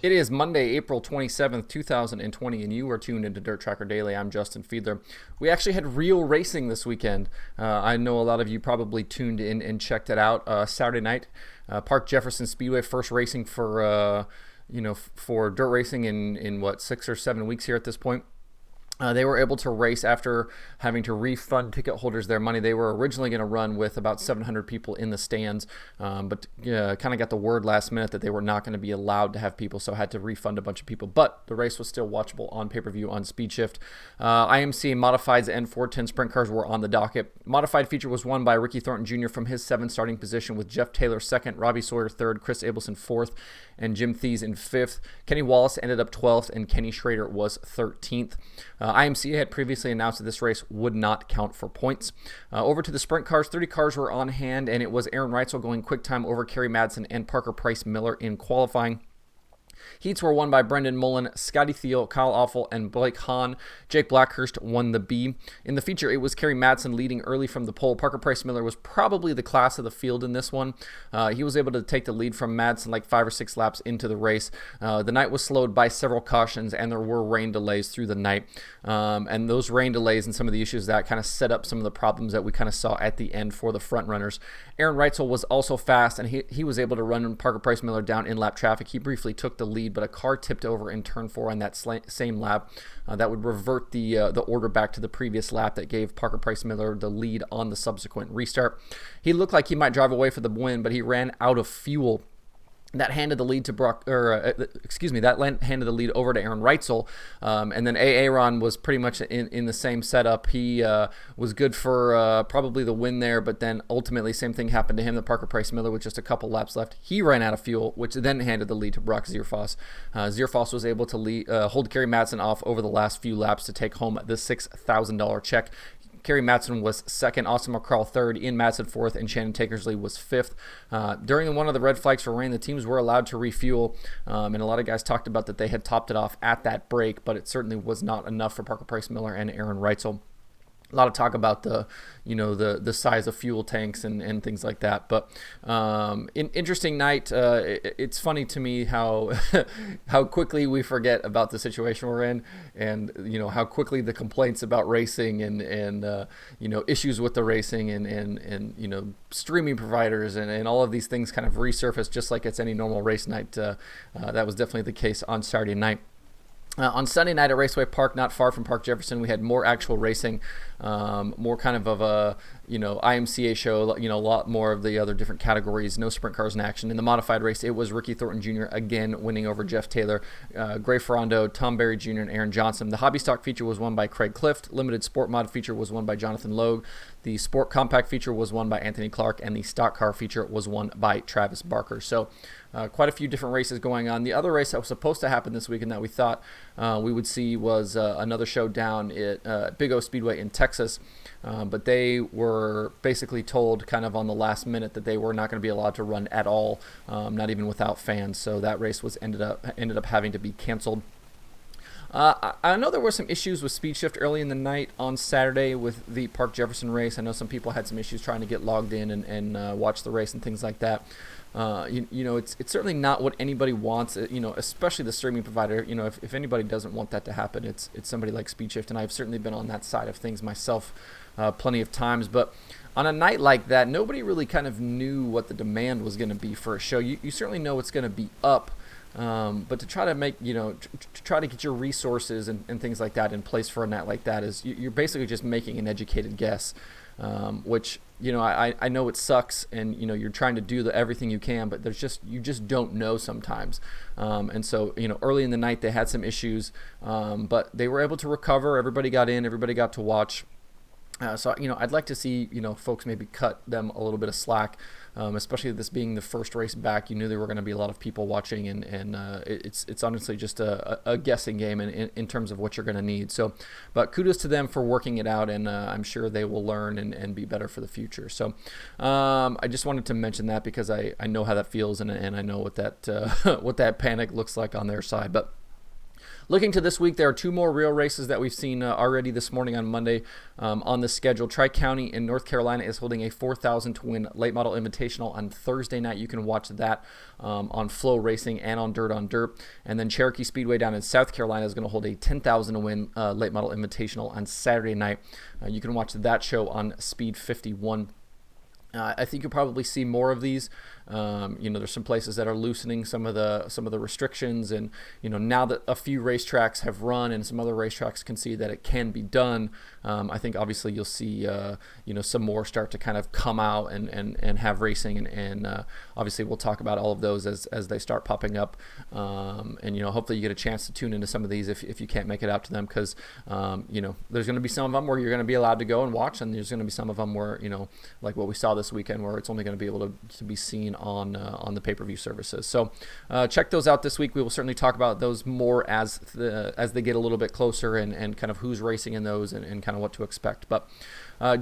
It is Monday, April 27th, 2020, and you are tuned into DIRTRACKR Daily. I'm Justin Fiedler. We actually had real racing this weekend. I know a lot of you probably tuned in and checked it out. Saturday night, Park Jefferson Speedway, first racing for dirt racing in what, 6 or 7 weeks here at this point. They were able to race after having to refund ticket holders their money. They were originally going to run with about 700 people in the stands, but kind of got the word last minute that they were not going to be allowed to have people, so had to refund a bunch of people. But the race was still watchable on pay-per-view on SpeedShift. IMC Modifieds and 410 Sprint Cars were on the docket. Modified feature was won by Ricky Thornton Jr. from his 7th starting position, with Jeff Taylor 2nd, Robbie Sawyer 3rd, Chris Abelson 4th, and Jim Thies in 5th. Kenny Wallace ended up 12th, and Kenny Schrader was 13th. IMC had previously announced that this race would not count for points. Over to the sprint cars, 30 cars were on hand, and it was Aaron Reitzel going quick time over Kerry Madsen and Parker Price Miller in qualifying. Heats were won by Brendan Mullen, Scotty Thiel, Kyle Offel, and Blake Hahn. Jake Blackhurst won the B. In the feature, it was Kerry Madsen leading early from the pole. Parker Price Miller was probably the class of the field in this one. He was able to take the lead from Madsen like 5 or 6 laps into the race. The night was slowed by several cautions, and there were rain delays through the night. And those rain delays and some of the issues that kind of set up some of the problems that we kind of saw at the end for the front runners. Aaron Reitzel was also fast, and he was able to run Parker Price Miller down in lap traffic. He briefly took the lead, but a car tipped over in turn 4 on that same lap. That would revert the order back to the previous lap that gave Parker Price Miller the lead on the subsequent restart. He looked like he might drive away for the win, but he ran out of fuel. That handed the lead to handed the lead over to Aaron Reitzel, and then Aaron was pretty much in the same setup. He was good for probably the win there, but then ultimately same thing happened to him. The Parker Price Miller with just a couple laps left, he ran out of fuel, which then handed the lead to Brock Zearfoss. Zearfoss was able to hold Kerry Madsen off over the last few laps to take home the $6,000 check. Kerry Madsen was 2nd, Austin McCarl 3rd, Ian Madsen 4th, and Shannon Tankersley was 5th. During one of the red flags for rain, the teams were allowed to refuel, and a lot of guys talked about that they had topped it off at that break, but it certainly was not enough for Parker Price Miller and Aaron Reitzel. A lot of talk about the size of fuel tanks and things like that. But interesting night. It's funny to me how how quickly we forget about the situation we're in, and how quickly the complaints about racing and issues with the racing and streaming providers and all of these things kind of resurface just like it's any normal race night. That was definitely the case on Saturday night. On Sunday night at Raceway Park, not far from Park Jefferson, we had more actual racing, more kind of a IMCA show, a lot more of the other different categories, no sprint cars in action. In the modified race, it was Ricky Thornton Jr. again winning over Jeff Taylor, Gray Ferrando, Tom Berry Jr., and Aaron Johnson. The hobby stock feature was won by Craig Clift. Limited sport mod feature was won by Jonathan Logue. The sport compact feature was won by Anthony Clark, and the stock car feature was won by Travis Barker. So quite a few different races going on. The other race that was supposed to happen this weekend that we thought we would see was another show down at Big O Speedway in Texas, but they were basically told kind of on the last minute that they were not going to be allowed to run at all, not even without fans. So that race was ended up having to be canceled. I know there were some issues with SpeedShift early in the night on Saturday with the Park Jefferson race. I know some people had some issues trying to get logged in and watch the race and things like that. It's certainly not what anybody wants, especially the streaming provider. If anybody doesn't want that to happen, it's somebody like SpeedShift, and I've certainly been on that side of things myself plenty of times. But on a night like that, nobody really kind of knew what the demand was going to be for a show. You certainly know it's going to be up. But to try to make, to try to get your resources and things like that in place for a night like that is you're basically just making an educated guess, which, I know it sucks, and, you're trying to do everything you can, but you just don't know sometimes. And so, early in the night they had some issues, but they were able to recover. Everybody got in, everybody got to watch. So, I'd like to see, folks maybe cut them a little bit of slack, especially this being the first race back. You knew there were going to be a lot of people watching, and it's honestly just a guessing game in terms of what you're going to need. So, but kudos to them for working it out, and I'm sure they will learn and be better for the future. So, I just wanted to mention that because I know how that feels, and I know what that what that panic looks like on their side. But Looking to this week, there are two more real races that we've seen already this morning on Monday on the schedule. Tri-County in North Carolina is holding a 4,000 to win late model invitational on Thursday night. You can watch that on Flow Racing and on Dirt on Dirt. And then Cherokee Speedway down in South Carolina is going to hold a 10,000 to win late model invitational on Saturday night. You can watch that show on Speed 51. I think you'll probably see more of these. There's some places that are loosening some of the restrictions, and now that a few racetracks have run and some other racetracks can see that it can be done, I think obviously you'll see some more start to kind of come out and have racing, and obviously we'll talk about all of those as they start popping up, and hopefully you get a chance to tune into some of these if you can't make it out to them, because there's going to be some of them where you're going to be allowed to go and watch, and there's going to be some of them where like what we saw this weekend, where it's only going to be able to be seen on the pay-per-view services. So check those out this week. We will certainly talk about those more as they get a little bit closer, and kind of who's racing in those, and kind of what to expect. But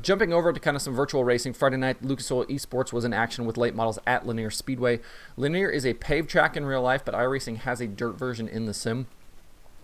jumping over to kind of some virtual racing, Friday night, Lucas Oil eSports was in action with late models at Lanier Speedway. Lanier is a paved track in real life, but iRacing has a dirt version in the sim.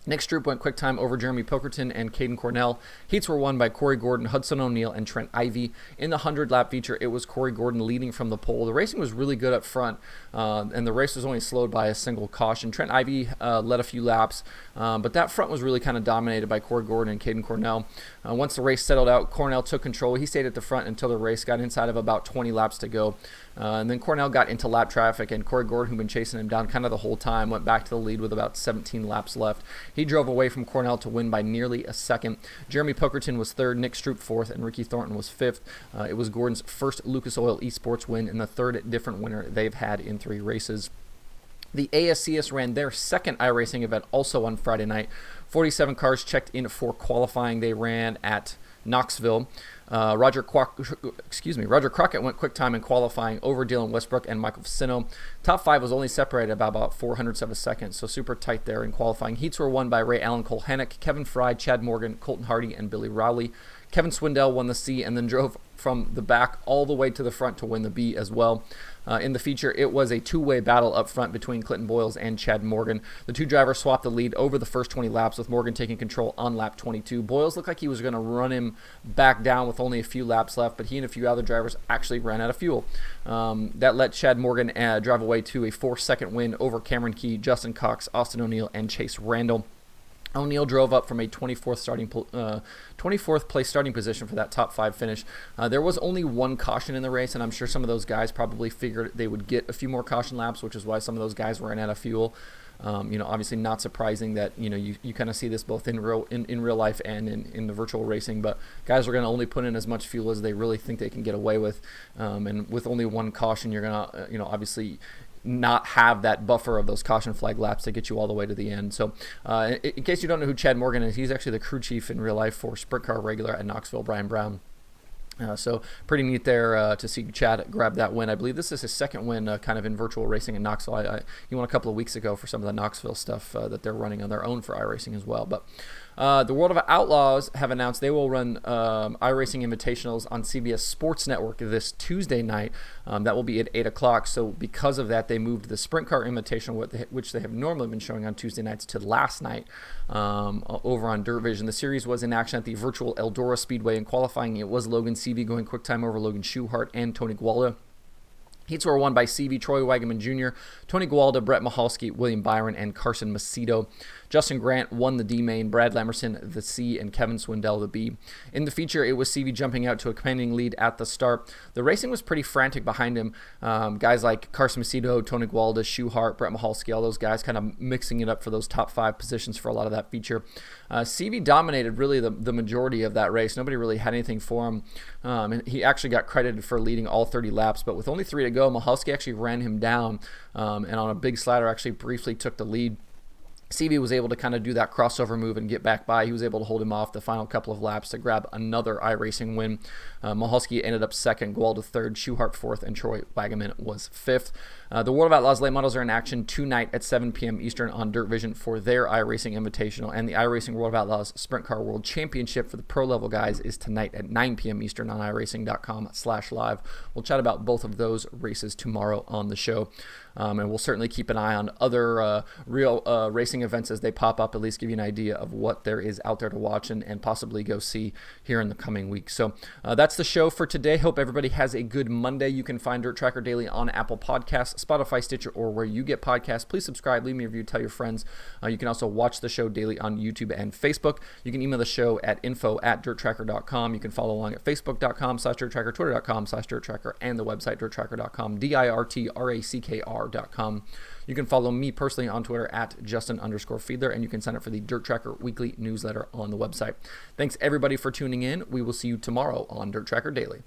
Nick Stroop went quick time over Jeremy Pilkerton and Caden Cornell. Heats were won by Corey Gordon, Hudson O'Neill, and Trent Ivey. In the 100-lap feature, it was Corey Gordon leading from the pole. The racing was really good up front, and the race was only slowed by a single caution. Trent Ivey led a few laps, but that front was really kind of dominated by Corey Gordon and Caden Cornell. Once the race settled out, Cornell took control. He stayed at the front until the race got inside of about 20 laps to go. And then Cornell got into lap traffic, and Corey Gordon, who'd been chasing him down kind of the whole time, went back to the lead with about 17 laps left. He drove away from Cornell to win by nearly a second. Jeremy Pilkerton was third, Nick Stroop fourth, and Ricky Thornton was fifth. It was Gordon's first Lucas Oil eSports win and the third different winner they've had in 3 races. The ASCS ran their second iRacing event also on Friday night. 47 cars checked in for qualifying. They ran at Knoxville. Roger Crockett went quick time in qualifying over Dylan Westbrook and Michael Facino. Top 5 was only separated by about 400ths of a second, so super tight there in qualifying. Heats were won by Ray Allen, Cole Hennick, Kevin Fry, Chad Morgan, Colton Hardy, and Billy Rowley. Kevin Swindell won the C and then drove from the back all the way to the front to win the B as well. In the feature, it was a two-way battle up front between Clinton Boyles and Chad Morgan. The two drivers swapped the lead over the first 20 laps, with Morgan taking control on lap 22. Boyles looked like he was going to run him back down with only a few laps left, but he and a few other drivers actually ran out of fuel. That let Chad Morgan drive away to a 4-second win over Cameron Key, Justin Cox, Austin O'Neill, and Chase Randall. O'Neill drove up from a 24th place starting position for that top 5 finish. There was only one caution in the race, and I'm sure some of those guys probably figured they would get a few more caution laps, which is why some of those guys ran out of fuel. Obviously not surprising that you kind of see this both in real life and in the virtual racing, but guys are going to only put in as much fuel as they really think they can get away with, and with only one caution, you're going to obviously not have that buffer of those caution flag laps to get you all the way to the end. So in case you don't know who Chad Morgan is, he's actually the crew chief in real life for Sprint Car Regular at Knoxville, Brian Brown. So pretty neat there to see Chad grab that win. I believe this is his second win kind of in virtual racing in Knoxville. He won a couple of weeks ago for some of the Knoxville stuff that they're running on their own for iRacing as well. But the World of Outlaws have announced they will run iRacing Invitationals on CBS Sports Network this Tuesday night. That will be at 8 o'clock. So because of that, they moved the Sprint Car Invitational, which they have normally been showing on Tuesday nights, to last night over on Dirt Vision. The series was in action at the virtual Eldora Speedway. In qualifying, it was Logan Seavey going quick time over Logan Schuhart and Tony Gualda. Heats were won by Seavey, Troy Wagaman Jr., Tony Gualda, Brett Mahalski, William Byron, and Carson Macedo. Justin Grant won the D main, Brad Lamerson the C, and Kevin Swindell the B. In the feature, it was Seavey jumping out to a commanding lead at the start. The racing was pretty frantic behind him. Guys like Carson Macedo, Tony Gualda, Schuhart, Brett Mahalski, all those guys kind of mixing it up for those top 5 positions for a lot of that feature. Seavey dominated really the majority of that race. Nobody really had anything for him. And he actually got credited for leading all 30 laps, but with only 3 to go, Mahalski actually ran him down and on a big slider actually briefly took the lead. Seavey was able to kind of do that crossover move and get back by. He was able to hold him off the final couple of laps to grab another iRacing win. Mahalski ended up second, Gualda third, Schuhart fourth, and Troy Wagaman was fifth. The World of Outlaws late models are in action tonight at 7 p.m. Eastern on Dirt Vision for their iRacing Invitational, and the iRacing World of Outlaws Sprint Car World Championship for the pro level guys is tonight at 9 p.m. Eastern on iRacing.com/live. We'll chat about both of those races tomorrow on the show. and we'll certainly keep an eye on other real racing events as they pop up, at least give you an idea of what there is out there to watch and possibly go see here in the coming weeks. So that's the show for today. Hope everybody has a good Monday. You can find Dirt Tracker Daily on Apple Podcasts, Spotify, Stitcher, or where you get podcasts. Please subscribe, leave me a review, tell your friends. You can also watch the show daily on YouTube and Facebook. You can email the show at info@dirttracker.com. You can follow along at facebook.com/dirttracker, twitter.com/dirttracker, and the website dirttracker.com, DIRTRACKR.com. You can follow me personally on Twitter at Justin_Fiedler, and you can sign up for the Dirt Tracker weekly newsletter on the website. Thanks everybody for tuning in. We will see you tomorrow on Dirt Tracker Daily.